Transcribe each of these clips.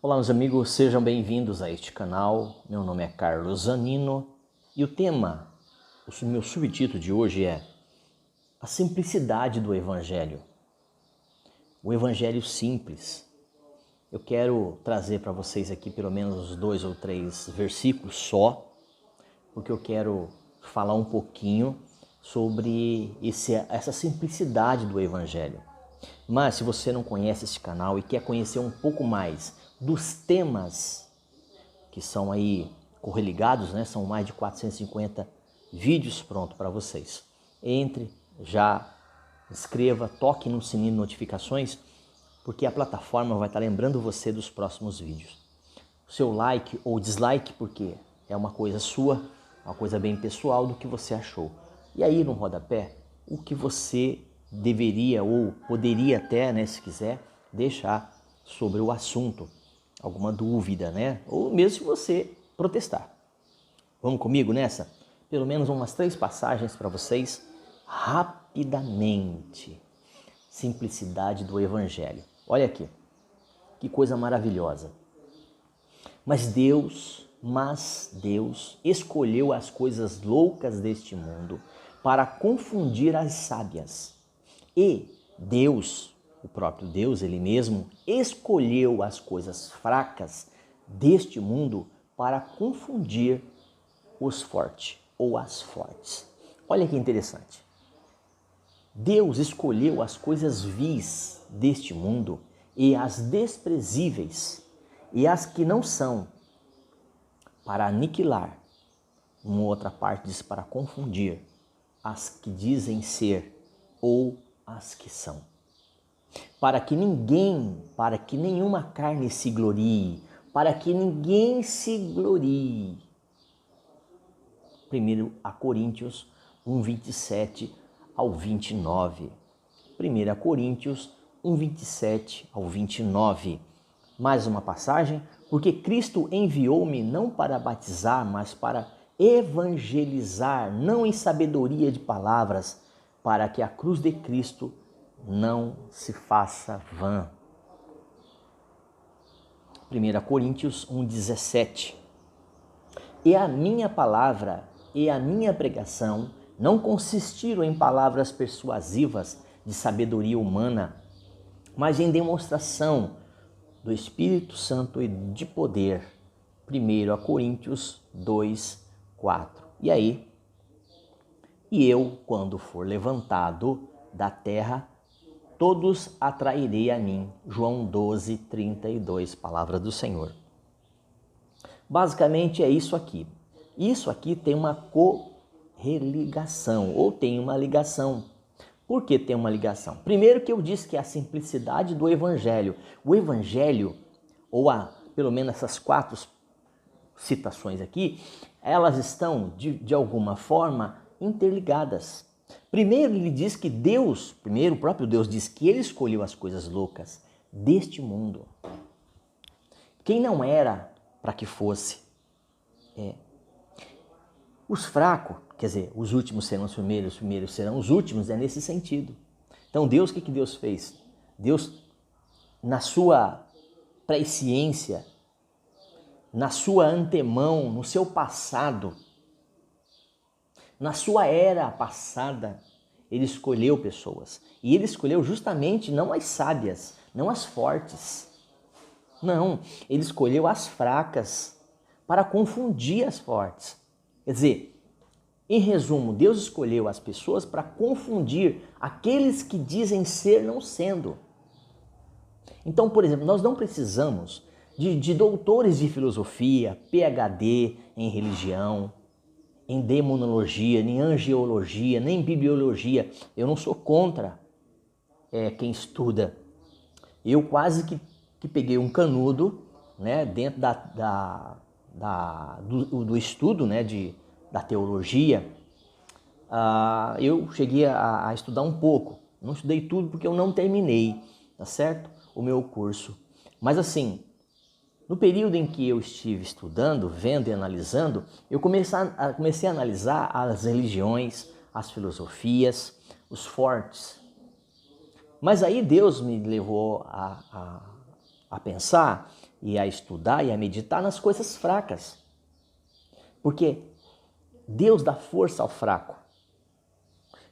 Olá, meus amigos, sejam bem-vindos a este canal. Meu nome é Carlos Zanino e o tema, o meu subtítulo de hoje é a simplicidade do Evangelho. O Evangelho simples. Eu quero trazer para vocês aqui pelo menos 2 ou 3 versículos só, porque eu quero falar um pouquinho sobre essa simplicidade do Evangelho. Mas se você não conhece esse canal e quer conhecer um pouco mais dos temas que são aí correligados, né? São mais de 450 vídeos prontos para vocês. Entre, já inscreva, toque no sininho de notificações, porque a plataforma vai estar lembrando você dos próximos vídeos. Seu like ou dislike, porque é uma coisa sua, uma coisa bem pessoal do que você achou. E aí no rodapé, o que você deveria ou poderia até, né, se quiser, deixar sobre o assunto, alguma dúvida, né? Ou mesmo se você protestar. Vamos comigo nessa? Pelo menos umas 3 passagens para vocês, rapidamente. Simplicidade do Evangelho. Olha aqui, que coisa maravilhosa. Mas Deus escolheu as coisas loucas deste mundo para confundir as sábias. E Deus, o próprio Deus, Ele mesmo, escolheu as coisas fracas deste mundo para confundir os fortes ou as fortes. Olha que interessante. Deus escolheu as coisas vis deste mundo e as desprezíveis e as que não são para aniquilar. Uma outra parte diz para confundir as que dizem ser ou as que são. Para que nenhuma carne se glorie, para que ninguém se glorie. 1 Coríntios 1, 27 ao 29. 1 Coríntios 1, 27 ao 29. Mais uma passagem. Porque Cristo enviou-me não para batizar, mas para evangelizar, não em sabedoria de palavras, para que a cruz de Cristo não se faça vã. 1 Coríntios 1,17. E a minha palavra e a minha pregação não consistiram em palavras persuasivas de sabedoria humana, mas em demonstração do Espírito Santo e de poder. 1 Coríntios 2, 4. E aí? E eu, quando for levantado da terra, todos atrairei a mim. João 12, 32, palavra do Senhor. Basicamente é isso aqui. Isso aqui tem uma correligação, ou tem uma ligação. Por que tem uma ligação? Primeiro que eu disse que é a simplicidade do Evangelho. O Evangelho, ou pelo menos essas 4 citações aqui, elas estão de alguma forma interligadas. Primeiro ele diz que o próprio Deus diz que ele escolheu as coisas loucas deste mundo. Quem não era para que fosse. Os fracos, quer dizer, os últimos serão os primeiros serão os últimos, é nesse sentido. Então Deus, o que Deus fez? Deus, na sua presciência, na sua antemão, no seu passado, na sua era passada, ele escolheu pessoas. E ele escolheu justamente não as sábias, não as fortes. Não, ele escolheu as fracas para confundir as fortes. Quer dizer, em resumo, Deus escolheu as pessoas para confundir aqueles que dizem ser não sendo. Então, por exemplo, nós não precisamos de doutores de filosofia, PhD em religião, em demonologia, nem angiologia, nem bibliologia. Eu não sou contra quem estuda. Eu quase que peguei um canudo, né, dentro do estudo, né, da teologia. Eu cheguei a estudar um pouco. Não estudei tudo porque eu não terminei, tá certo? O meu curso. Mas assim, no período em que eu estive estudando, vendo e analisando, eu comecei a analisar as religiões, as filosofias, os fortes. Mas aí Deus me levou a pensar e a estudar e a meditar nas coisas fracas. Porque Deus dá força ao fraco.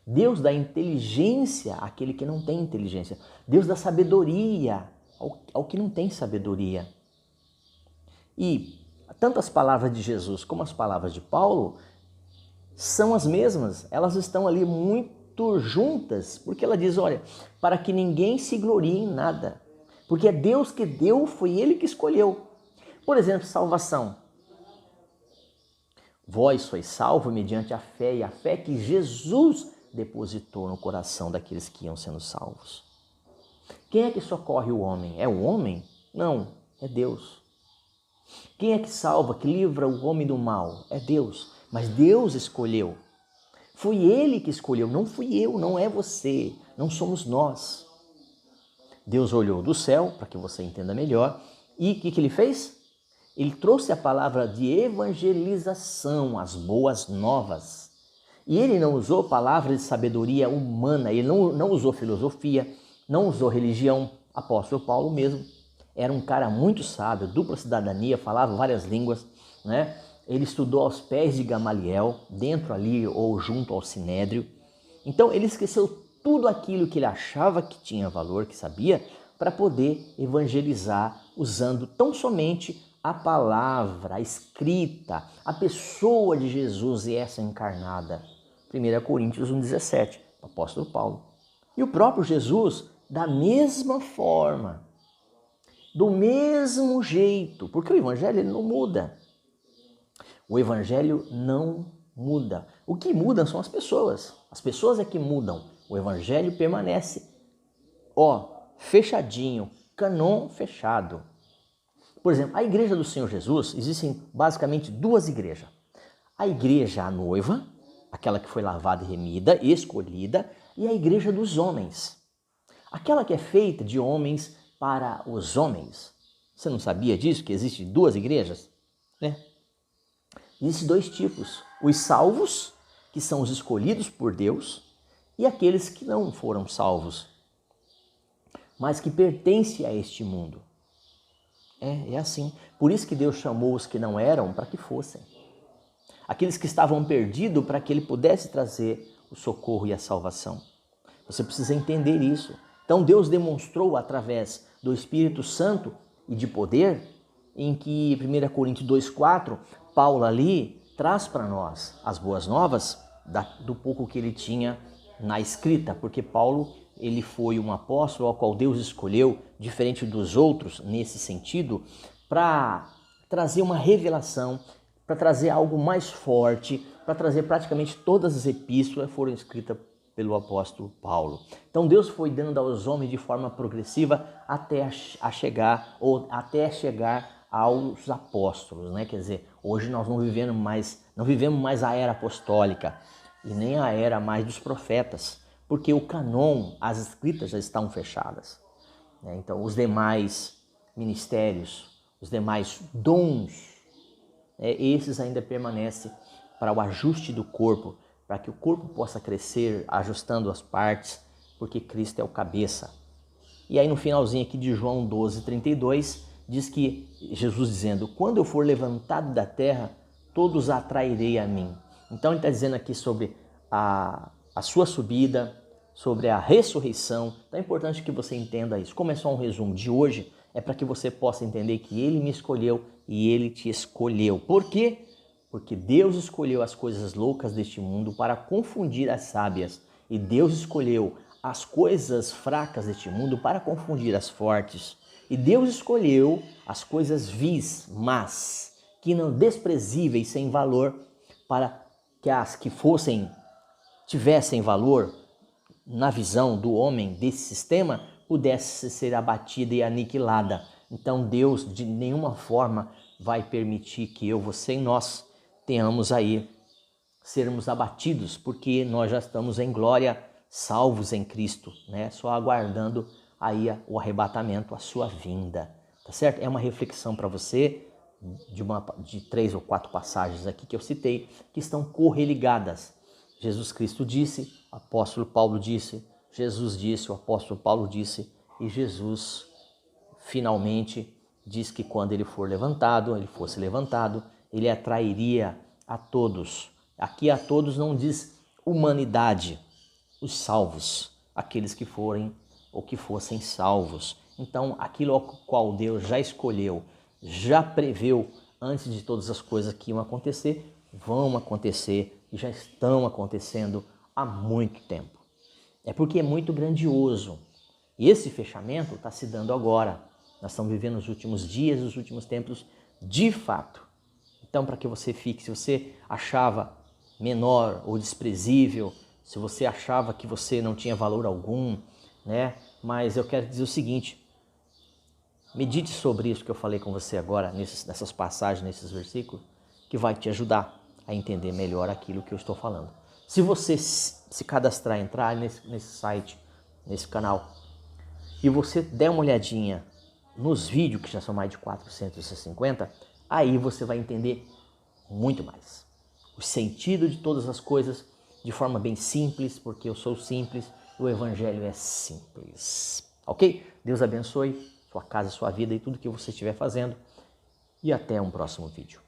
Deus dá inteligência àquele que não tem inteligência. Deus dá sabedoria ao que não tem sabedoria. E tanto as palavras de Jesus como as palavras de Paulo são as mesmas. Elas estão ali muito juntas, porque ela diz, olha, para que ninguém se glorie em nada. Porque é Deus que deu, foi Ele que escolheu. Por exemplo, salvação. Vós sois salvos mediante a fé, e a fé que Jesus depositou no coração daqueles que iam sendo salvos. Quem é que socorre o homem? É o homem? Não, é Deus. Quem é que salva, que livra o homem do mal? É Deus. Mas Deus escolheu. Foi Ele que escolheu, não fui eu, não é você, não somos nós. Deus olhou do céu, para que você entenda melhor, e o que Ele fez? Ele trouxe a palavra de evangelização, as boas novas. E Ele não usou palavras de sabedoria humana, Ele não usou filosofia, não usou religião. Apóstolo Paulo mesmo era um cara muito sábio, dupla cidadania, falava várias línguas, né? Ele estudou aos pés de Gamaliel, dentro ali ou junto ao Sinédrio. Então ele esqueceu tudo aquilo que ele achava que tinha valor, que sabia, para poder evangelizar usando tão somente a palavra, a escrita, a pessoa de Jesus e essa encarnada. 1 Coríntios 1,17, o apóstolo Paulo. E o próprio Jesus, da mesma forma, do mesmo jeito, porque o evangelho ele não muda. O evangelho não muda. O que muda são as pessoas. As pessoas é que mudam. O evangelho permanece, fechadinho, canon fechado. Por exemplo, a igreja do Senhor Jesus, existem basicamente duas igrejas. A igreja a noiva, aquela que foi lavada e remida, escolhida, e a igreja dos homens. Aquela que é feita de homens para os homens. Você não sabia disso, que existem duas igrejas? Né? Existem dois tipos, os salvos, que são os escolhidos por Deus, e aqueles que não foram salvos, mas que pertencem a este mundo. É assim. Por isso que Deus chamou os que não eram para que fossem. Aqueles que estavam perdidos para que Ele pudesse trazer o socorro e a salvação. Você precisa entender isso. Então Deus demonstrou através do Espírito Santo e de poder, em que 1 Coríntios 2,4, Paulo ali traz para nós as boas novas do pouco que ele tinha na escrita, porque Paulo ele foi um apóstolo ao qual Deus escolheu, diferente dos outros nesse sentido, para trazer uma revelação, para trazer algo mais forte, para trazer praticamente todas as epístolas foram escritas pelo apóstolo Paulo. Então Deus foi dando aos homens de forma progressiva até chegar aos apóstolos, né? Quer dizer, hoje nós não vivemos mais a era apostólica e nem a era mais dos profetas, porque o canon, as escritas já estão fechadas, né? Então os demais ministérios, os demais dons, esses ainda permanecem para o ajuste do corpo, para que o corpo possa crescer ajustando as partes, porque Cristo é o cabeça. E aí no finalzinho aqui de João 12:32, diz que Jesus dizendo, quando eu for levantado da terra, todos atrairei a mim. Então ele está dizendo aqui sobre a sua subida, sobre a ressurreição. Então é importante que você entenda isso. Como é só um resumo de hoje, é para que você possa entender que Ele me escolheu e Ele te escolheu. Por quê? Porque Deus escolheu as coisas loucas deste mundo para confundir as sábias. E Deus escolheu as coisas fracas deste mundo para confundir as fortes. E Deus escolheu as coisas vis, más, que não desprezíveis, sem valor, para que as que tivessem valor na visão do homem desse sistema, pudesse ser abatida e aniquilada. Então Deus de nenhuma forma vai permitir que você e nós tenhamos aí, sermos abatidos, porque nós já estamos em glória, salvos em Cristo, né? Só aguardando aí o arrebatamento, a sua vinda, tá certo? É uma reflexão para você de 3 ou 4 passagens aqui que eu citei, que estão correligadas. Jesus Cristo disse, o apóstolo Paulo disse, Jesus disse, o apóstolo Paulo disse, e Jesus finalmente diz que quando ele fosse levantado, ele atrairia a todos. Aqui a todos não diz humanidade, os salvos, aqueles que forem ou que fossem salvos. Então, aquilo ao qual Deus já escolheu, já preveu antes de todas as coisas que iam acontecer, vão acontecer e já estão acontecendo há muito tempo. É porque é muito grandioso. E esse fechamento está se dando agora. Nós estamos vivendo os últimos dias, os últimos tempos, de fato. Então, para que você fique, se você achava menor ou desprezível, se você achava que você não tinha valor algum, né? Mas eu quero dizer o seguinte, medite sobre isso que eu falei com você agora, nessas passagens, nesses versículos, que vai te ajudar a entender melhor aquilo que eu estou falando. Se você se cadastrar, entrar nesse site, nesse canal, e você der uma olhadinha nos vídeos, que já são mais de 450, aí você vai entender muito mais. O sentido de todas as coisas de forma bem simples, porque eu sou simples, o Evangelho é simples. Ok? Deus abençoe sua casa, sua vida e tudo que você estiver fazendo. E até um próximo vídeo.